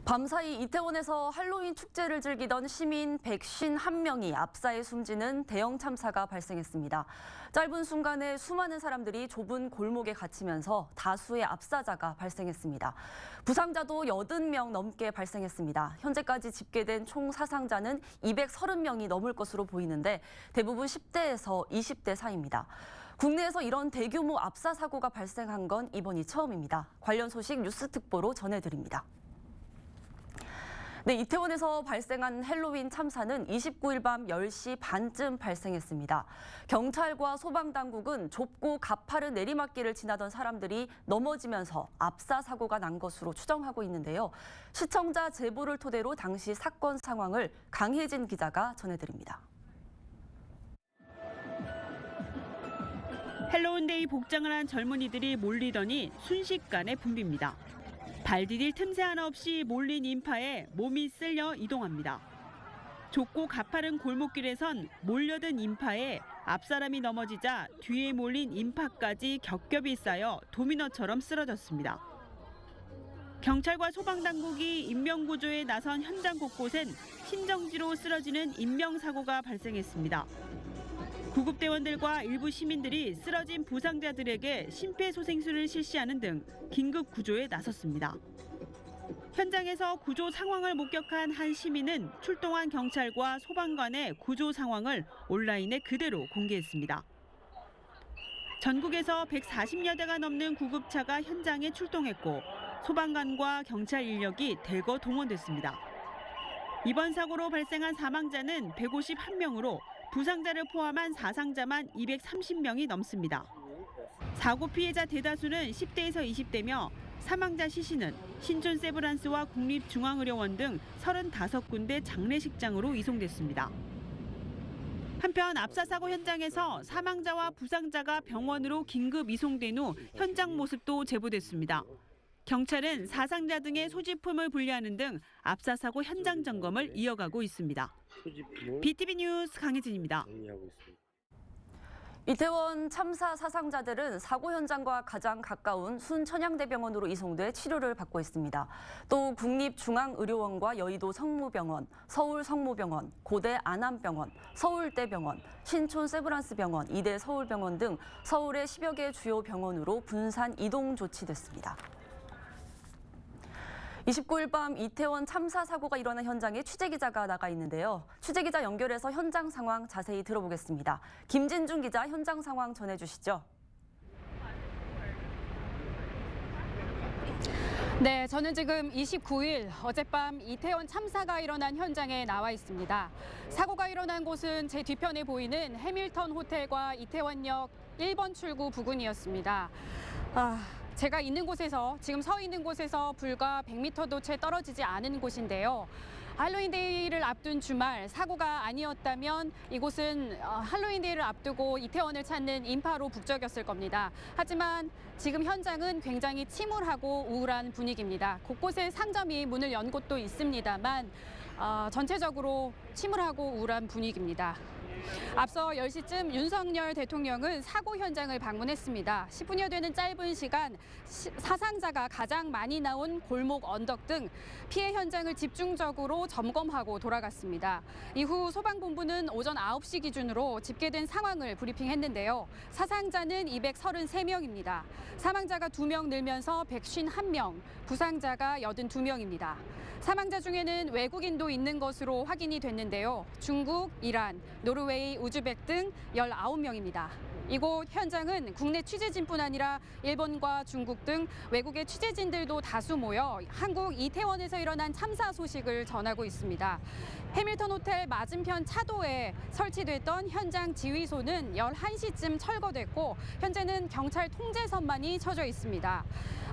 밤사이 이태원에서 할로윈 축제를 즐기던 시민 151명이 압사해 숨지는 대형 참사가 발생했습니다. 짧은 순간에 수많은 사람들이 좁은 골목에 갇히면서 다수의 압사자가 발생했습니다. 부상자도 80명 넘게 발생했습니다. 현재까지 집계된 총 사상자는 230명이 넘을 것으로 보이는데 대부분 10대에서 20대 사이입니다. 국내에서 이런 대규모 압사 사고가 발생한 건 이번이 처음입니다. 관련 소식 뉴스특보로 전해드립니다. 네, 이태원에서 발생한 헬로윈 참사는 29일 밤 10시 반쯤 발생했습니다. 경찰과 소방당국은 좁고 가파른 내리막길을 지나던 사람들이 넘어지면서 압사 사고가 난 것으로 추정하고 있는데요. 시청자 제보를 토대로 당시 사건 상황을 강혜진 기자가 전해드립니다. 헬로윈데이 복장을 한 젊은이들이 몰리더니 순식간에 붐빕니다. 발 디딜 틈새 하나 없이 몰린 인파에 몸이 쓸려 이동합니다. 좁고 가파른 골목길에선 몰려든 인파에 앞사람이 넘어지자 뒤에 몰린 인파까지 겹겹이 쌓여 도미노처럼 쓰러졌습니다. 경찰과 소방당국이 인명구조에 나선 현장 곳곳엔 신정지로 쓰러지는 인명사고가 발생했습니다. 구급대원들과 일부 시민들이 쓰러진 부상자들에게 심폐소생술을 실시하는 등 긴급 구조에 나섰습니다. 현장에서 구조 상황을 목격한 한 시민은 출동한 경찰과 소방관의 구조 상황을 온라인에 그대로 공개했습니다. 전국에서 140여 대가 넘는 구급차가 현장에 출동했고 소방관과 경찰 인력이 대거 동원됐습니다. 이번 사고로 발생한 사망자는 151명으로 부상자를 포함한 사상자만 230명이 넘습니다. 사고 피해자 대다수는 10대에서 20대며 사망자 시신은 신촌 세브란스와 국립중앙의료원 등 35군데 장례식장으로 이송됐습니다. 한편 압사 사고 현장에서 사망자와 부상자가 병원으로 긴급 이송된 후 현장 모습도 제보됐습니다. 경찰은 사상자 등의 소지품을 분리하는 등 압사 사고 현장 점검을 이어가고 있습니다. BTV 뉴스 강혜진입니다. 이태원 참사 사상자들은 사고 현장과 가장 가까운 순천향대병원으로 이송돼 치료를 받고 있습니다. 또 국립중앙의료원과 여의도 성모병원, 서울성모병원, 고대 안암병원, 서울대병원, 신촌 세브란스병원, 이대 서울병원 등 서울의 10여 개 주요 병원으로 분산 이동 조치됐습니다. 29일 밤 이태원 참사 사고가 일어난 현장에 취재기자가 나가 있는데요. 취재기자 연결해서 현장 상황 자세히 들어보겠습니다. 김진중 기자 현장 상황 전해주시죠. 네, 저는 지금 29일 어젯밤 이태원 참사가 일어난 현장에 나와 있습니다. 사고가 일어난 곳은 제 뒤편에 보이는 해밀턴 호텔과 이태원역 1번 출구 부근이었습니다. 제가 있는 곳에서, 지금 서 있는 곳에서 불과 100m도 채 떨어지지 않은 곳인데요. 할로윈데이를 앞둔 주말, 사고가 아니었다면 이곳은 할로윈데이를 앞두고 이태원을 찾는 인파로 북적였을 겁니다. 하지만 지금 현장은 굉장히 침울하고 우울한 분위기입니다. 곳곳에 상점이 문을 연 곳도 있습니다만 전체적으로 침울하고 우울한 분위기입니다. 앞서 10시쯤 윤석열 대통령은 사고 현장을 방문했습니다. 10분여 되는 짧은 시간 사상자가 가장 많이 나온 골목 언덕 등 피해 현장을 집중적으로 점검하고 돌아갔습니다. 이후 소방본부는 오전 9시 기준으로 집계된 상황을 브리핑했는데요. 사상자는 233명입니다. 사망자가 2명 늘면서 151명, 부상자가 82명입니다. 사망자 중에는 외국인도 있는 것으로 확인이 됐는데요. 중국, 이란, 노르웨이, 우즈벡 등 19명입니다. 이곳 현장은 국내 취재진뿐 아니라 일본과 중국 등 외국의 취재진들도 다수 모여 한국 이태원에서 일어난 참사 소식을 전하고 있습니다. 해밀턴 호텔 맞은편 차도에 설치됐던 현장 지휘소는 11시쯤 철거됐고 현재는 경찰 통제선만이 쳐져 있습니다.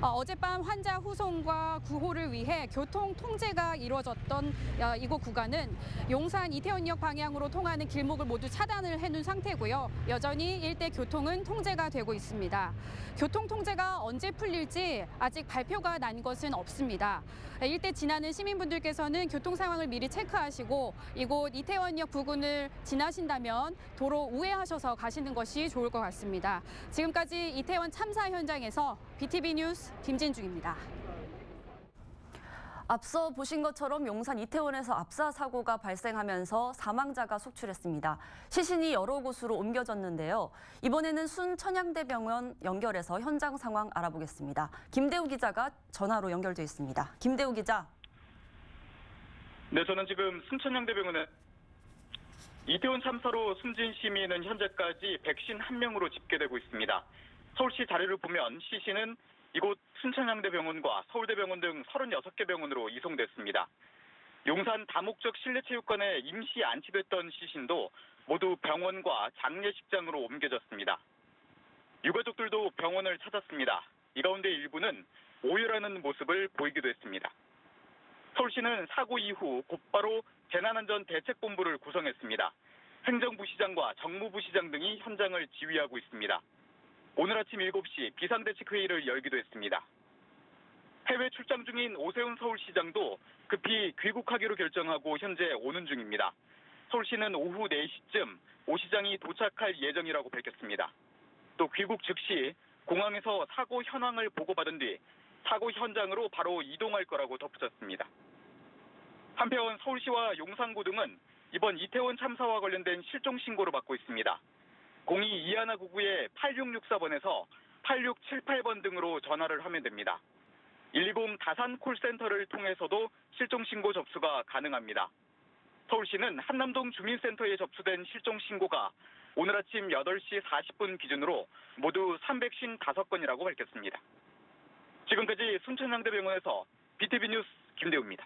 어젯밤 환자 후송과 구호를 위해 교통 통제가 이루어졌던 이곳 구간은 용산 이태원역 방향으로 통하는 길목을 모두 차단을 해놓은 상태고요. 여전히 일대 교통은 통제가 되고 있습니다. 교통 통제가 언제 풀릴지 아직 발표가 난 것은 없습니다. 일대 지나는 시민분들께서는 교통 상황을 미리 체크하시고 이곳 이태원역 부근을 지나신다면 도로 우회하셔서 가시는 것이 좋을 것 같습니다. 지금까지 이태원 참사 현장에서 BTV 뉴스 김진중입니다. 앞서 보신 것처럼 용산 이태원에서 압사 사고가 발생하면서 사망자가 속출했습니다. 시신이 여러 곳으로 옮겨졌는데요. 이번에는 순천향대병원 연결해서 현장 상황 알아보겠습니다. 김대우 기자가 전화로 연결돼 있습니다. 김대우 기자. 네, 저는 지금 순천향대병원에 이태원 참사로 숨진 시민은 현재까지 151명으로 집계되고 있습니다. 서울시 자료를 보면 시신은 이곳 순천향대병원과 서울대병원 등 36개 병원으로 이송됐습니다. 용산 다목적 실내체육관에 임시 안치됐던 시신도 모두 병원과 장례식장으로 옮겨졌습니다. 유가족들도 병원을 찾았습니다. 이 가운데 일부는 오열하는 모습을 보이기도 했습니다. 서울시는 사고 이후 곧바로 재난안전대책본부를 구성했습니다. 행정부시장과 정무부시장 등이 현장을 지휘하고 있습니다. 오늘 아침 7시 비상대책회의를 열기도 했습니다. 해외 출장 중인 오세훈 서울시장도 급히 귀국하기로 결정하고 현재 오는 중입니다. 서울시는 오후 4시쯤 오 시장이 도착할 예정이라고 밝혔습니다. 또 귀국 즉시 공항에서 사고 현황을 보고받은 뒤 사고 현장으로 바로 이동할 거라고 덧붙였습니다. 한편 서울시와 용산구 등은 이번 이태원 참사와 관련된 실종 신고를 받고 있습니다. 02 이하나구구의 8664번에서 8678번 등으로 전화를 하면 됩니다. 120 다산 콜센터를 통해서도 실종 신고 접수가 가능합니다. 서울시는 한남동 주민센터에 접수된 실종 신고가 오늘 아침 8시 40분 기준으로 모두 355건이라고 밝혔습니다. 지금까지 순천향대병원에서 BTV 뉴스 김대우입니다.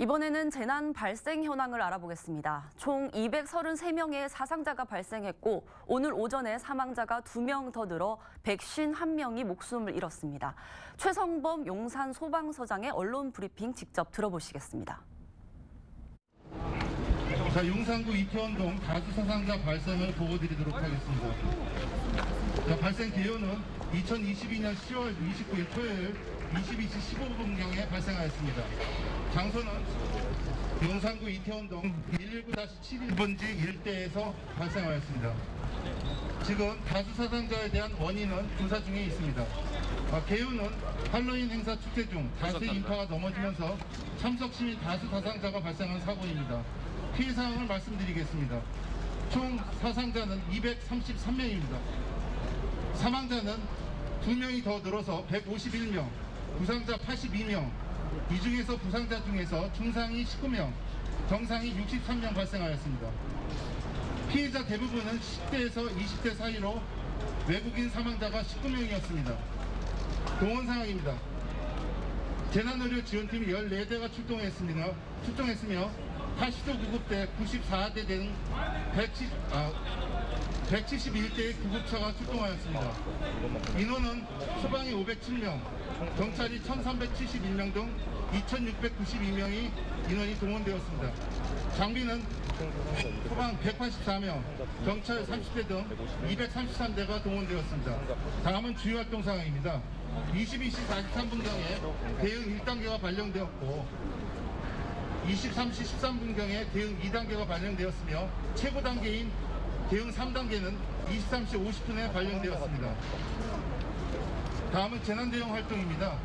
이번에는 재난 발생 현황을 알아보겠습니다. 총 233명의 사상자가 발생했고 오늘 오전에 사망자가 2명 더 늘어 151명이 목숨을 잃었습니다. 최성범 용산 소방서장의 언론 브리핑 직접 들어보시겠습니다. 자, 용산구 이태원동 다수 사상자 발생을 보고드리도록 하겠습니다. 자, 발생 개요는 2022년 10월 29일 토요일 22시 15분경에 발생하였습니다. 장소는 용산구 이태원동 119-71번지 일대에서 발생하였습니다. 지금 다수 사상자에 대한 원인은 조사 중에 있습니다. 개요는 할로윈 행사 축제 중 다수의 인파가 넘어지면서 참석 시민 다수 사상자가 발생한 사고입니다. 피해 사항을 말씀드리겠습니다. 총 사상자는 233명입니다. 사망자는 2명이 더 늘어서 151명, 부상자 82명, 이 중에서 부상자 중에서 중상이 19명, 정상이 63명 발생하였습니다. 피해자 대부분은 10대에서 20대 사이로 외국인 사망자가 19명이었습니다. 동원 상황입니다. 재난의료 지원팀이 14대가 출동했으며 80도 구급대, 94대 등 171대의 구급차가 출동하였습니다. 인원은 소방이 507명, 경찰이 1371명 등 2692명이 인원이 동원되었습니다. 장비는 소방 184명, 경찰 30대 등 233대가 동원되었습니다. 다음은 주요 활동 상황입니다. 22시 43분경에 대응 1단계가 발령되었고 23시 13분경에 대응 2단계가 발령되었으며 최고 단계인 대응 3단계는 23시 50분에 발령되었습니다. 다음은 재난대응 활동입니다.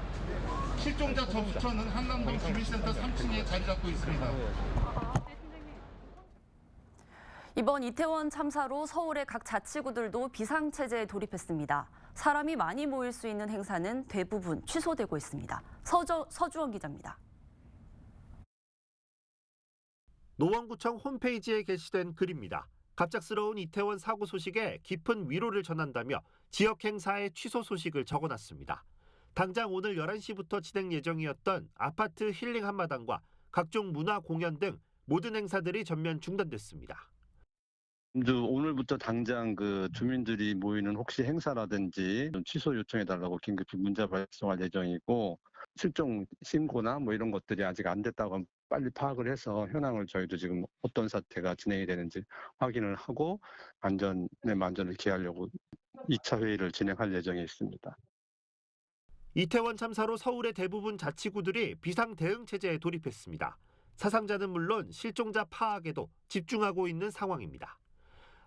실종자 접수처는 한남동 주민센터 3층에 자리 잡고 있습니다. 이번 이태원 참사로 서울의 각 자치구들도 비상체제에 돌입했습니다. 사람이 많이 모일 수 있는 행사는 대부분 취소되고 있습니다. 서주원 기자입니다. 노원구청 홈페이지에 게시된 글입니다. 갑작스러운 이태원 사고 소식에 깊은 위로를 전한다며 지역 행사의 취소 소식을 적어놨습니다. 당장 오늘 11시부터 진행 예정이었던 아파트 힐링 한마당과 각종 문화 공연 등 모든 행사들이 전면 중단됐습니다. 오늘부터 당장 주민들이 모이는 혹시 행사라든지 취소 요청해달라고 긴급히 문자 발송할 예정이고 실종 신고나 이런 것들이 아직 안 됐다고 하면 빨리 파악을 해서 현황을 저희도 지금 어떤 사태가 진행이 되는지 확인을 하고 안전에 만전을 기하려고 2차 회의를 진행할 예정에 있습니다. 이태원 참사로 서울의 대부분 자치구들이 비상 대응 체제에 돌입했습니다. 사상자는 물론 실종자 파악에도 집중하고 있는 상황입니다.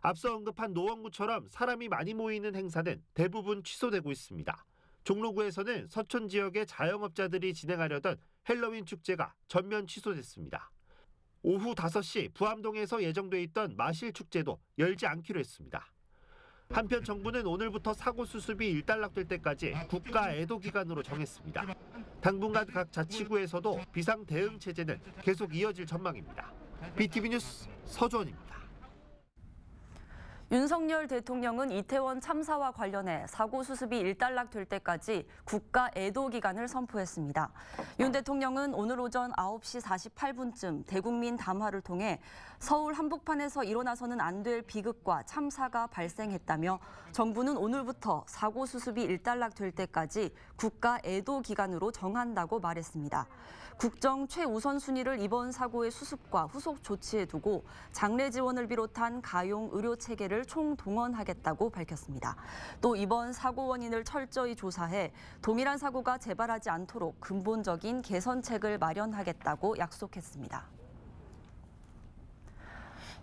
앞서 언급한 노원구처럼 사람이 많이 모이는 행사는 대부분 취소되고 있습니다. 종로구에서는 서촌 지역의 자영업자들이 진행하려던 헬로윈 축제가 전면 취소됐습니다. 오후 5시 부암동에서 예정돼 있던 마실 축제도 열지 않기로 했습니다. 한편 정부는 오늘부터 사고 수습이 일단락될 때까지 국가 애도 기간으로 정했습니다. 당분간 각 자치구에서도 비상 대응 체제는 계속 이어질 전망입니다. BTV 뉴스 서주원입니다. 윤석열 대통령은 이태원 참사와 관련해 사고 수습이 일단락될 때까지 국가 애도 기간을 선포했습니다. 윤 대통령은 오늘 오전 9시 48분쯤 대국민 담화를 통해 서울 한복판에서 일어나서는 안 될 비극과 참사가 발생했다며 정부는 오늘부터 사고 수습이 일단락될 때까지 국가 애도 기간으로 정한다고 말했습니다. 국정 최우선 순위를 이번 사고의 수습과 후속 조치에 두고 장례 지원을 비롯한 가용 의료 체계를 총동원하겠다고 밝혔습니다. 또 이번 사고 원인을 철저히 조사해 동일한 사고가 재발하지 않도록 근본적인 개선책을 마련하겠다고 약속했습니다.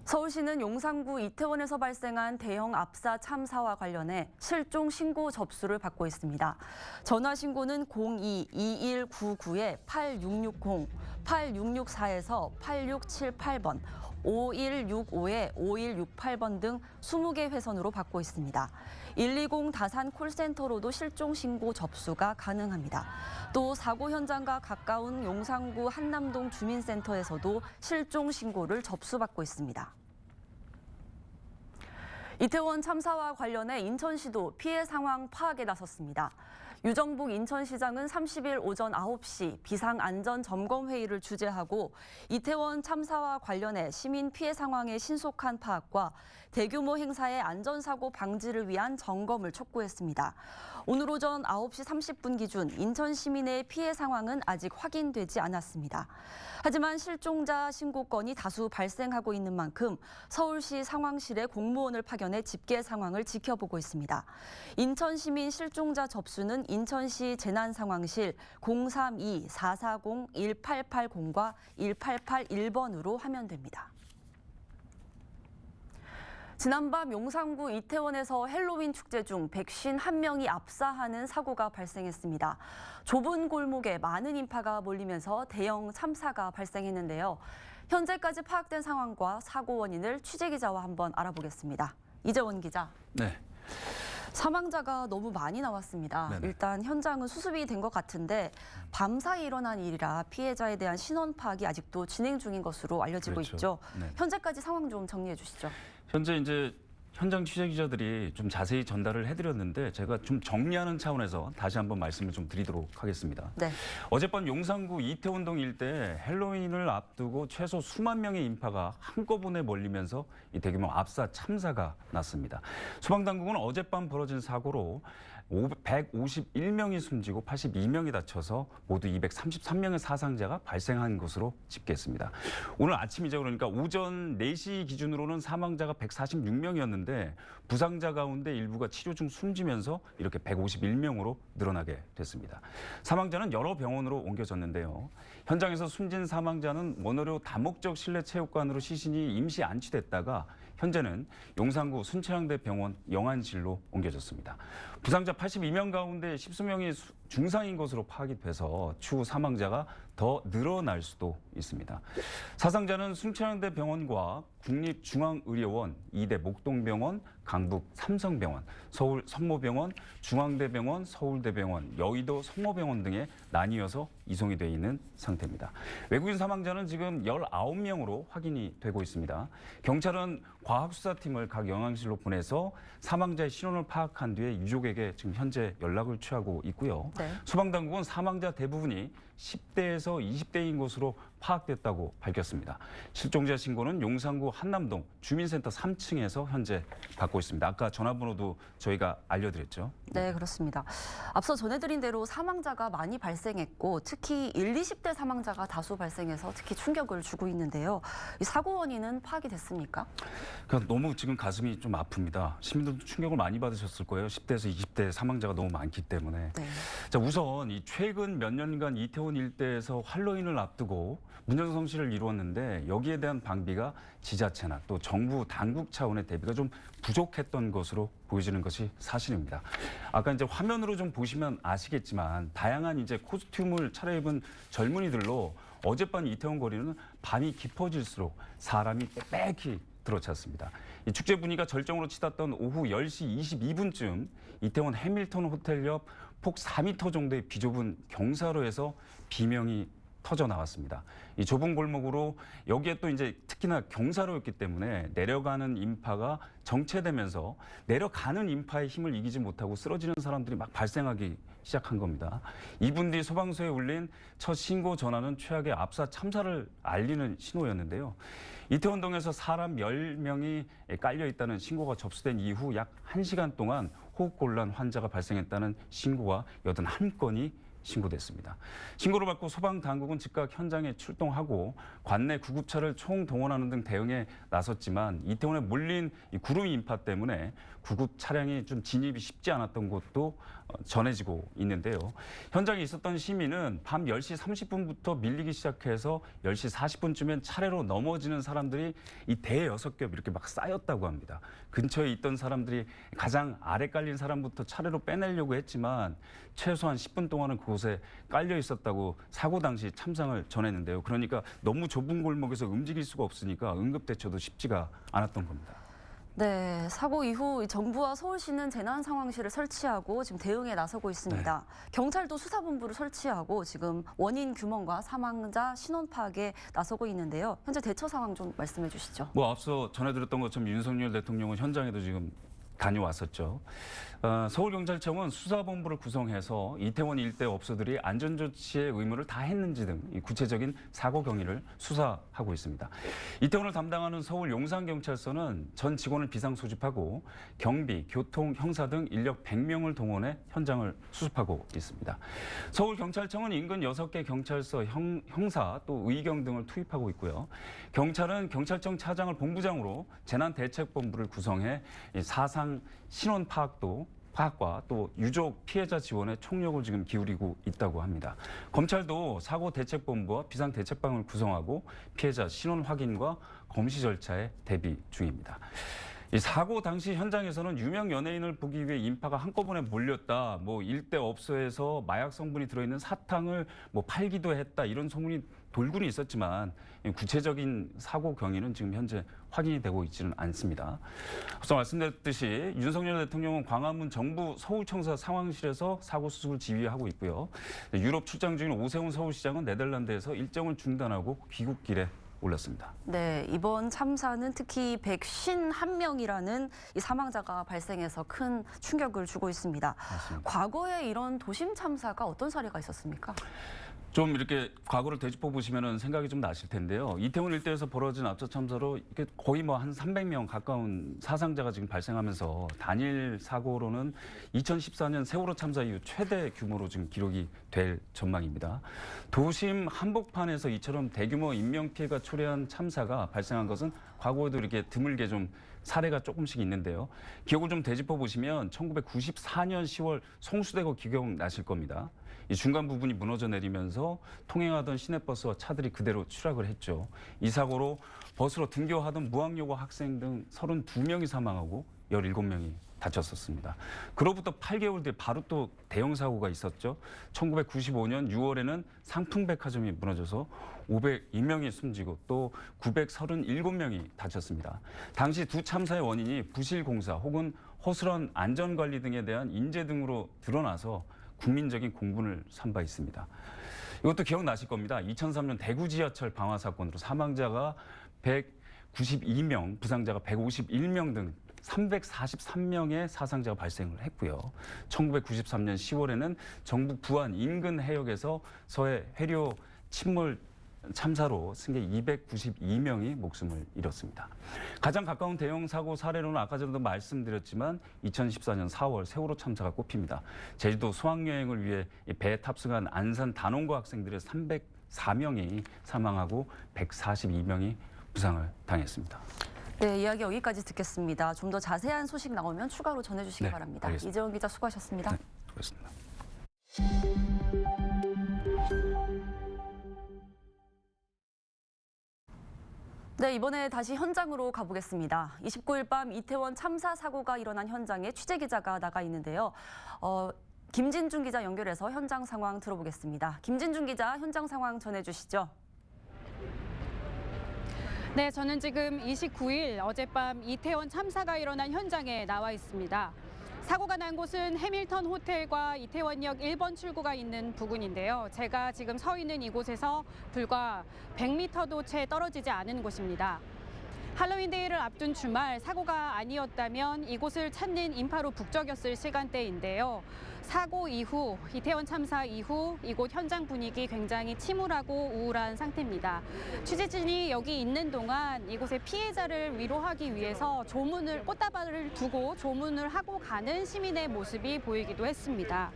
서울시는 용산구 이태원에서 발생한 대형 압사 참사와 관련해 실종 신고 접수를 받고 있습니다. 전화 신고는 02-2199-8660, 8664에서 8678번, 5165-5168번 등 20개 회선으로 받고 있습니다. 120 다산 콜센터로도 실종 신고 접수가 가능합니다. 또 사고 현장과 가까운 용산구 한남동 주민센터에서도 실종 신고를 접수받고 있습니다. 이태원 참사와 관련해 인천시도 피해 상황 파악에 나섰습니다. 유정복 인천시장은 30일 오전 9시 비상안전점검회의를 주재하고 이태원 참사와 관련해 시민 피해 상황의 신속한 파악과 대규모 행사의 안전사고 방지를 위한 점검을 촉구했습니다. 오늘 오전 9시 30분 기준 인천 시민의 피해 상황은 아직 확인되지 않았습니다. 하지만 실종자 신고 건이 다수 발생하고 있는 만큼 서울시 상황실에 공무원을 파견해 집계 상황을 지켜보고 있습니다. 인천 시민 실종자 접수는 인천시 재난상황실 032-440-1880과 1881번으로 하면 됩니다. 지난밤 용산구 이태원에서 헬로윈 축제 중 151명이 압사하는 사고가 발생했습니다. 좁은 골목에 많은 인파가 몰리면서 대형 참사가 발생했는데요. 현재까지 파악된 상황과 사고 원인을 취재기자와 한번 알아보겠습니다. 이재원 기자. 네. 사망자가 너무 많이 나왔습니다. 네네. 일단 현장은 수습이 된 것 같은데 밤사이 일어난 일이라 피해자에 대한 신원 파악이 아직도 진행 중인 것으로 알려지고 그렇죠. 있죠. 네. 현재까지 상황 좀 정리해 주시죠. 현재 이제 현장 취재 기자들이 좀 자세히 전달을 해드렸는데 제가 좀 정리하는 차원에서 다시 한번 말씀을 좀 드리도록 하겠습니다. 네. 어젯밤 용산구 이태원동 일대 헬로윈을 앞두고 최소 수만 명의 인파가 한꺼번에 몰리면서 이 대규모 압사 참사가 났습니다. 소방당국은 어젯밤 벌어진 사고로 151명이 숨지고 82명이 다쳐서 모두 233명의 사상자가 발생한 것으로 집계했습니다. 오늘 아침이죠. 그러니까 오전 4시 기준으로는 사망자가 146명이었는데 부상자 가운데 일부가 치료 중 숨지면서 이렇게 151명으로 늘어나게 됐습니다. 사망자는 여러 병원으로 옮겨졌는데요. 현장에서 숨진 사망자는 원어료 다목적 실내 체육관으로 시신이 임시 안치됐다가 현재는 용산구 순천향대 병원 영안실로 옮겨졌습니다. 부상자 82명 가운데 10수명이 중상인 것으로 파악이 돼서 추후 사망자가 더 늘어날 수도 있습니다. 사상자는 순천향대 병원과 국립중앙의료원, 이대 목동병원, 강북 삼성병원, 서울 성모병원, 중앙대병원, 서울대병원, 여의도 성모병원 등에 나뉘어서 이송이 돼 있는 상태입니다. 외국인 사망자는 지금 19명으로 확인이 되고 있습니다. 경찰은 과학수사팀을 각 영양실로 보내서 사망자의 신원을 파악한 뒤에 유족에게 지금 현재 연락을 취하고 있고요. 네. 소방당국은 사망자 대부분이 10대에서 20대인 것으로 파악됐다고 밝혔습니다. 실종자 신고는 용산구 한남동 주민센터 3층에서 현재 받고 있습니다. 아까 전화번호도 저희가 알려드렸죠. 네, 그렇습니다. 앞서 전해드린 대로 사망자가 많이 발생했고 특히 20대 사망자가 다수 발생해서 특히 충격을 주고 있는데요. 이 사고 원인은 파악이 됐습니까? 그러니까 너무 지금 가슴이 좀 아픕니다. 시민들도 충격을 많이 받으셨을 거예요. 10대에서 20대 사망자가 너무 많기 때문에. 네. 자, 우선 이 최근 몇 년간 이태원 일대에서 할로윈을 앞두고 문전성시를 이루었는데 여기에 대한 방비가 지자체나 또 정부 당국 차원의 대비가 좀 부족했던 것으로 보여지는 것이 사실입니다. 아까 이제 화면으로 좀 보시면 아시겠지만 다양한 이제 코스튬을 차려입은 젊은이들로 어젯밤 이태원 거리는 밤이 깊어질수록 사람이 빽빽히 들어찼습니다. 이 축제 분위기가 절정으로 치닫던 오후 10시 22분쯤 이태원 해밀턴 호텔 옆 폭 4m 정도의 비좁은 경사로에서 비명이 터져 나왔습니다. 이 좁은 골목으로 여기에 또 이제 특히나 경사로였기 때문에 내려가는 인파가 정체되면서 내려가는 인파의 힘을 이기지 못하고 쓰러지는 사람들이 막 발생하기 시작한 겁니다. 2분 뒤 소방서에 울린 첫 신고 전화는 최악의 압사 참사를 알리는 신호였는데요. 이태원동에서 사람 10명이 깔려 있다는 신고가 접수된 이후 약 1시간 동안 호흡곤란 환자가 발생했다는 신고가 81건이 신고됐습니다. 신고를 받고 소방당국은 즉각 현장에 출동하고 관내 구급차를 총동원하는 등 대응에 나섰지만 이태원에 몰린 이 구름 인파 때문에 구급 차량이 좀 진입이 쉽지 않았던 것도 전해지고 있는데요. 현장에 있었던 시민은 밤 10시 30분부터 밀리기 시작해서 10시 40분쯤엔 차례로 넘어지는 사람들이 이 대여섯 겹 이렇게 막 쌓였다고 합니다. 근처에 있던 사람들이 가장 아래 깔린 사람부터 차례로 빼내려고 했지만 최소한 10분 동안은 그곳에 깔려 있었다고 사고 당시 참상을 전했는데요. 그러니까 너무 좁은 골목에서 움직일 수가 없으니까 응급대처도 쉽지가 않았던 겁니다. 네, 사고 이후 정부와 서울시는 재난상황실을 설치하고 지금 대응에 나서고 있습니다. 경찰도 수사본부를 설치하고 지금 원인 규명과 사망자 신원 파악에 나서고 있는데요. 현재 대처 상황 좀 말씀해 주시죠. 앞서 전해드렸던 것처럼 윤석열 대통령은 현장에도 지금 다녀왔었죠. 서울경찰청은 수사본부를 구성해서 이태원 일대 업소들이 안전조치의 의무를 다했는지 등 구체적인 사고 경위를 수사하고 있습니다. 이태원을 담당하는 서울 용산경찰서는 전 직원을 비상소집하고 경비, 교통, 형사 등 인력 100명을 동원해 현장을 수습하고 있습니다. 서울경찰청은 인근 6개 경찰서, 형사 또 의경 등을 투입하고 있고요. 경찰은 경찰청 차장을 본부장으로 재난대책본부를 구성해 사상 신원 파악과 또 유족 피해자 지원에 총력을 지금 기울이고 있다고 합니다. 검찰도 사고 대책본부와 비상 대책방을 구성하고 피해자 신원 확인과 검시 절차에 대비 중입니다. 이 사고 당시 현장에서는 유명 연예인을 보기 위해 인파가 한꺼번에 몰렸다. 일대 업소에서 마약 성분이 들어있는 사탕을 팔기도 했다. 이런 소문이 돌고는 있었지만 구체적인 사고 경위는 지금 현재 확인이 되고 있지는 않습니다. 앞서 말씀드렸듯이 윤석열 대통령은 광화문 정부 서울청사 상황실에서 사고 수습을 지휘하고 있고요. 유럽 출장 중인 오세훈 서울시장은 네덜란드에서 일정을 중단하고 귀국길에 올랐습니다. 네, 이번 참사는 특히 151명이라는 이 사망자가 발생해서 큰 충격을 주고 있습니다. 맞습니다. 과거에 이런 도심 참사가 어떤 사례가 있었습니까? 좀 이렇게 과거를 되짚어 보시면 생각이 좀 나실 텐데요. 이태원 일대에서 벌어진 압사 참사로 이렇게 거의 한 300명 가까운 사상자가 지금 발생하면서 단일 사고로는 2014년 세월호 참사 이후 최대 규모로 지금 기록이 될 전망입니다. 도심 한복판에서 이처럼 대규모 인명 피해가 초래한 참사가 발생한 것은 과거에도 이렇게 드물게 좀 사례가 조금씩 있는데요. 기억을 좀 되짚어 보시면 1994년 10월 성수대교 기억 나실 겁니다. 이 중간 부분이 무너져 내리면서 통행하던 시내버스와 차들이 그대로 추락을 했죠. 이 사고로 버스로 등교하던 무학여고 학생 등 32명이 사망하고 17명이 다쳤었습니다. 그로부터 8개월 뒤에 바로 또 대형 사고가 있었죠. 1995년 6월에는 상풍백화점이 무너져서 502명이 숨지고 또 937명이 다쳤습니다. 당시 두 참사의 원인이 부실공사 혹은 허술한 안전관리 등에 대한 인재 등으로 드러나서 국민적인 공분을 산 바 있습니다. 이것도 기억나실 겁니다. 2003년 대구 지하철 방화 사건으로 사망자가 192명, 부상자가 151명 등 343명의 사상자가 발생을 했고요. 1993년 10월에는 정북 부안 인근 해역에서 서해 해료 침몰 참사로 승객 292명이 목숨을 잃었습니다. 가장 가까운 대형 사고 사례로는 아까 전에도 말씀드렸지만 2014년 4월 세월호 참사가 꼽힙니다. 제주도 수학여행을 위해 배에 탑승한 안산 단원고 학생들의 304명이 사망하고 142명이 부상을 당했습니다. 네, 이야기 여기까지 듣겠습니다. 좀 더 자세한 소식 나오면 추가로 전해주시기 바랍니다. 알겠습니다. 이재원 기자 수고하셨습니다. 네, 수고하셨습니다. 네, 이번에 다시 현장으로 가보겠습니다. 29일 밤 이태원 참사 사고가 일어난 현장에 취재 기자가 나가 있는데요. 김진중 기자 연결해서 현장 상황 들어보겠습니다. 김진중 기자, 현장 상황 전해주시죠. 네, 저는 지금 29일 어젯밤 이태원 참사가 일어난 현장에 나와 있습니다. 사고가 난 곳은 해밀턴 호텔과 이태원역 1번 출구가 있는 부근인데요. 제가 지금 서 있는 이곳에서 불과 100m도 채 떨어지지 않은 곳입니다. 할로윈 데이를 앞둔 주말 사고가 아니었다면 이곳을 찾는 인파로 북적였을 시간대인데요. 사고 이후, 이태원 참사 이후 이곳 현장 분위기 굉장히 침울하고 우울한 상태입니다. 취재진이 여기 있는 동안 이곳의 피해자를 위로하기 위해서 꽃다발을 두고 조문을 하고 가는 시민의 모습이 보이기도 했습니다.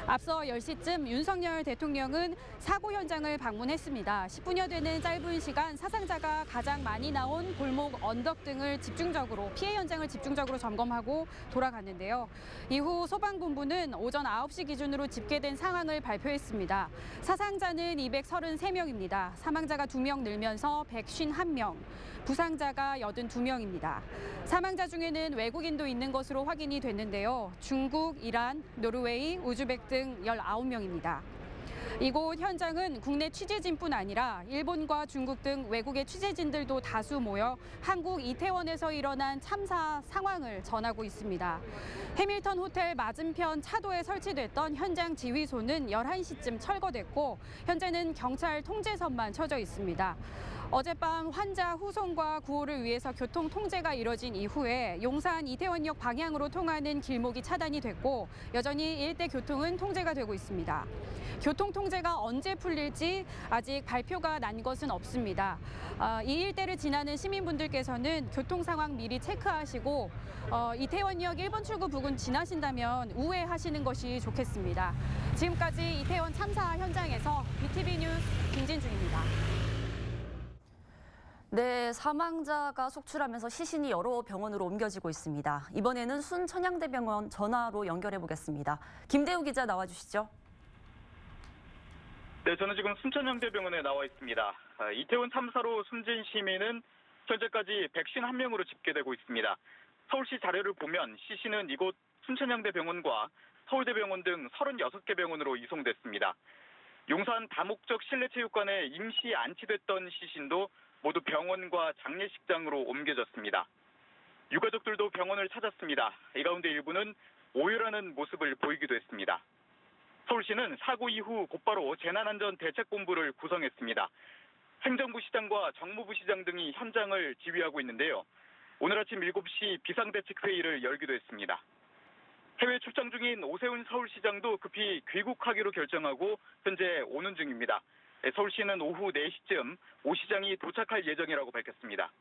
앞서 10시쯤 윤석열 대통령은 사고 현장을 방문했습니다. 10분여 되는 짧은 시간 사상자가 가장 많이 나온 골목 언덕 등을 피해 현장을 집중적으로 점검하고 돌아갔는데요. 이후 소방본부는 오전 9시 기준으로 집계된 상황을 발표했습니다. 사상자는 233명입니다. 사망자가 2명 늘면서 151명, 부상자가 82명입니다. 사망자 중에는 외국인도 있는 것으로 확인이 됐는데요. 중국, 이란, 노르웨이, 우즈벡 등 19명입니다. 이곳 현장은 국내 취재진뿐 아니라 일본과 중국 등 외국의 취재진들도 다수 모여 한국 이태원에서 일어난 참사 상황을 전하고 있습니다. 해밀턴 호텔 맞은편 차도에 설치됐던 현장 지휘소는 11시쯤 철거됐고 현재는 경찰 통제선만 쳐져 있습니다. 어젯밤 환자 후송과 구호를 위해서 교통 통제가 이뤄진 이후에 용산 이태원역 방향으로 통하는 길목이 차단이 됐고 여전히 일대 교통은 통제가 되고 있습니다. 교통 통제가 언제 풀릴지 아직 발표가 난 것은 없습니다. 이 일대를 지나는 시민분들께서는 교통 상황 미리 체크하시고 이태원역 1번 출구 부근 지나신다면 우회하시는 것이 좋겠습니다. 지금까지 이태원 참사 현장에서 BTV 뉴스 김진중입니다. 네, 사망자가 속출하면서 시신이 여러 병원으로 옮겨지고 있습니다. 이번에는 순천향대병원 전화로 연결해 보겠습니다. 김대우 기자 나와주시죠. 네, 저는 지금 순천향대병원에 나와 있습니다. 이태원 참사로 숨진 시민은 현재까지 151명으로 집계되고 있습니다. 서울시 자료를 보면 시신은 이곳 순천향대병원과 서울대병원 등 36개 병원으로 이송됐습니다. 용산 다목적 실내체육관에 임시 안치됐던 시신도 모두 병원과 장례식장으로 옮겨졌습니다. 유가족들도 병원을 찾았습니다. 이 가운데 일부는 오열하는 모습을 보이기도 했습니다. 서울시는 사고 이후 곧바로 재난안전대책본부를 구성했습니다. 행정부 시장과 정무부 시장 등이 현장을 지휘하고 있는데요. 오늘 아침 7시 비상대책회의를 열기도 했습니다. 해외 출장 중인 오세훈 서울시장도 급히 귀국하기로 결정하고 현재 오는 중입니다. 서울시는 오후 4시쯤 오 시장이 도착할 예정이라고 밝혔습니다.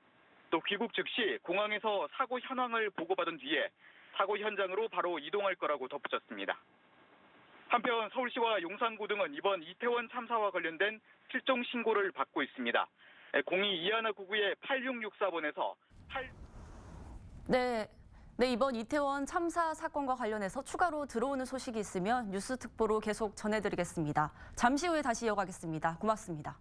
또 귀국 즉시 공항에서 사고 현황을 보고받은 뒤에 사고 현장으로 바로 이동할 거라고 덧붙였습니다. 한편 서울시와 용산고등은 이번 이태원 참사와 관련된 실종 신고를 받고 있습니다. 02 이하나 99의 8664번에서 네, 이번 이태원 참사 사건과 관련해서 추가로 들어오는 소식이 있으면 뉴스 특보로 계속 전해드리겠습니다. 잠시 후에 다시 이어가겠습니다. 고맙습니다.